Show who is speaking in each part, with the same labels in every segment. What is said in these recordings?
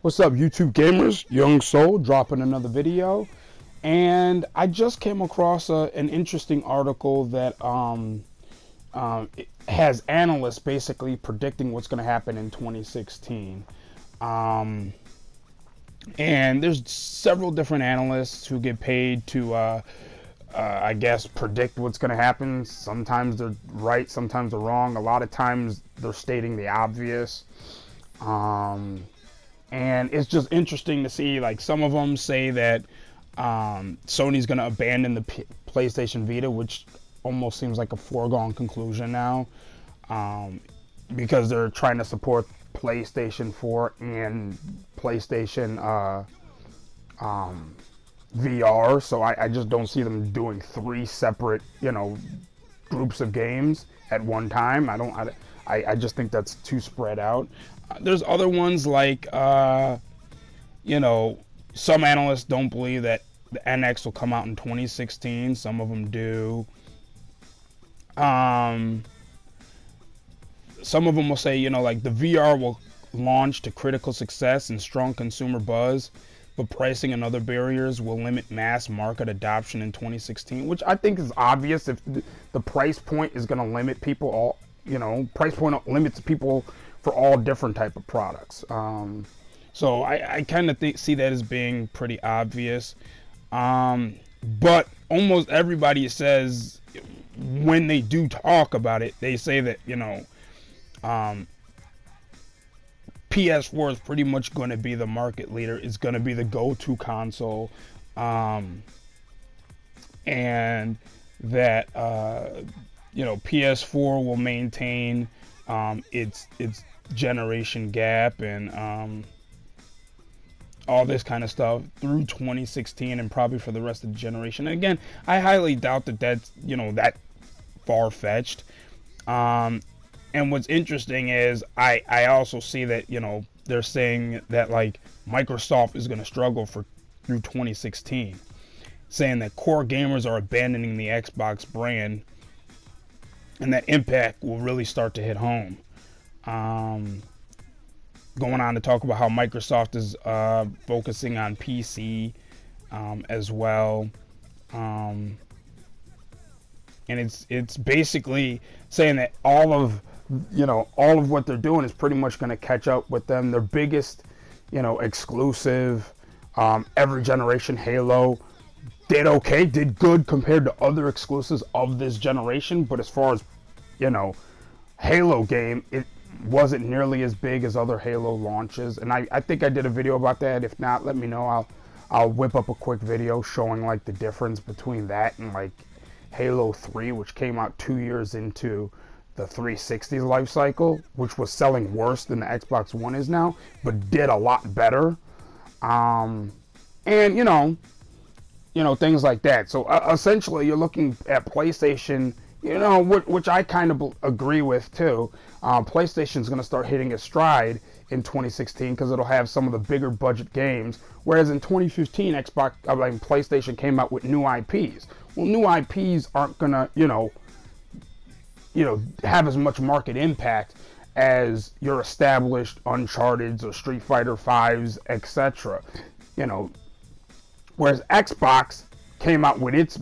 Speaker 1: What's up, YouTube gamers? Young Soul dropping another video, and I just came across an interesting article that it has analysts basically predicting what's going to happen in 2016. And there's several different analysts who get paid to I guess predict what's going to happen. Sometimes they're right, sometimes they're wrong. A lot of times they're stating the obvious. And it's just interesting to see, like, some of them say that Sony's going to abandon the PlayStation Vita, which almost seems like a foregone conclusion now, because they're trying to support PlayStation 4 and PlayStation VR. So I just don't see them doing three separate, groups of games at one time. I just think that's too spread out. There's other ones like, some analysts don't believe that the NX will come out in 2016. Some of them do. Some of them will say, like, the VR will launch to critical success and strong consumer buzz, but pricing and other barriers will limit mass market adoption in 2016, which I think is obvious. If the price point is going to limit people, price point limits people for all different type of products. So I kind of see that as being pretty obvious. But almost everybody says, when they do talk about it, they say that, PS4 is pretty much going to be the market leader. It's going to be the go-to console. And that, PS4 will maintain its generation gap and all this kind of stuff through 2016 and probably for the rest of the generation. And again, I highly doubt that that's that far-fetched. And what's interesting is I also see that they're saying that, like, Microsoft is going to struggle through 2016, saying that core gamers are abandoning the Xbox brand and that impact will really start to hit home. Going on to talk about how Microsoft is focusing on PC as well, and it's basically saying that all of what they're doing is pretty much going to catch up with them. Their biggest exclusive, every generation, Halo, did good compared to other exclusives of this generation, but as far as Halo game, it wasn't nearly as big as other Halo launches. And I think I did a video about that. If not, let me know. I'll whip up a quick video showing, like, the difference between that and, like, Halo 3, which came out 2 years into the 360's life cycle, which was selling worse than the Xbox One is now, but did a lot better. And things like that. So essentially, you're looking at PlayStation, which I kind of agree with too. PlayStation's going to start hitting its stride in 2016 because it'll have some of the bigger budget games. Whereas in 2015, PlayStation came out with new IPs. Well, new IPs aren't going to, have as much market impact as your established Uncharted or Street Fighter 5s, etc. Whereas Xbox came out with its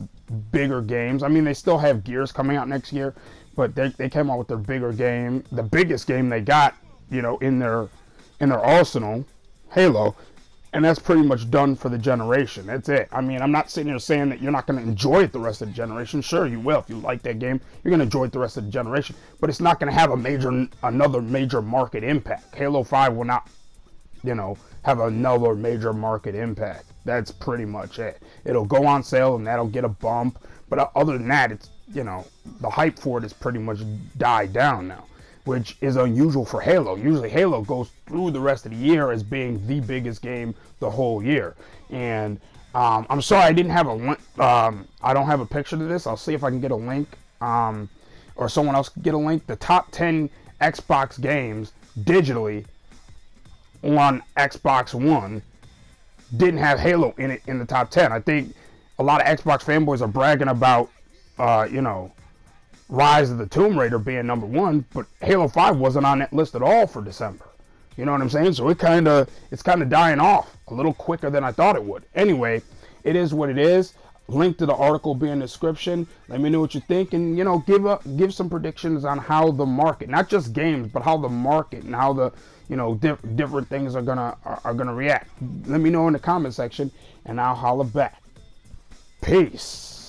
Speaker 1: bigger games. I mean, they still have Gears coming out next year, but they came out with their bigger game, the biggest game they got, in their arsenal, Halo, and that's pretty much done for the generation. That's it. I mean, I'm not sitting here saying that you're not going to enjoy it the rest of the generation. Sure, you will. If you like that game, you're going to enjoy it the rest of the generation, but it's not going to have another major market impact. Halo 5 will not, have another major market impact. That's pretty much it. It'll go on sale and that'll get a bump, but other than that, it's, the hype for it has pretty much died down now, which is unusual for Halo. Usually Halo goes through the rest of the year as being the biggest game the whole year. And I'm sorry I didn't have a link. I don't have a picture to this. I'll see if I can get a link, or someone else can get a link. The top 10 Xbox games digitally on Xbox One didn't have Halo in it in the top 10. I think a lot of Xbox fanboys are bragging about, Rise of the Tomb Raider being number 1, but Halo 5 wasn't on that list at all for December. You know what I'm saying? So it's kind of dying off a little quicker than I thought it would. Anyway, it is what it is. Link to the article will be in the description. Let me know what you think, and give some predictions on how the market, not just games, but how the market and how the different things are gonna react. Let me know in the comment section, and I'll holla back. Peace.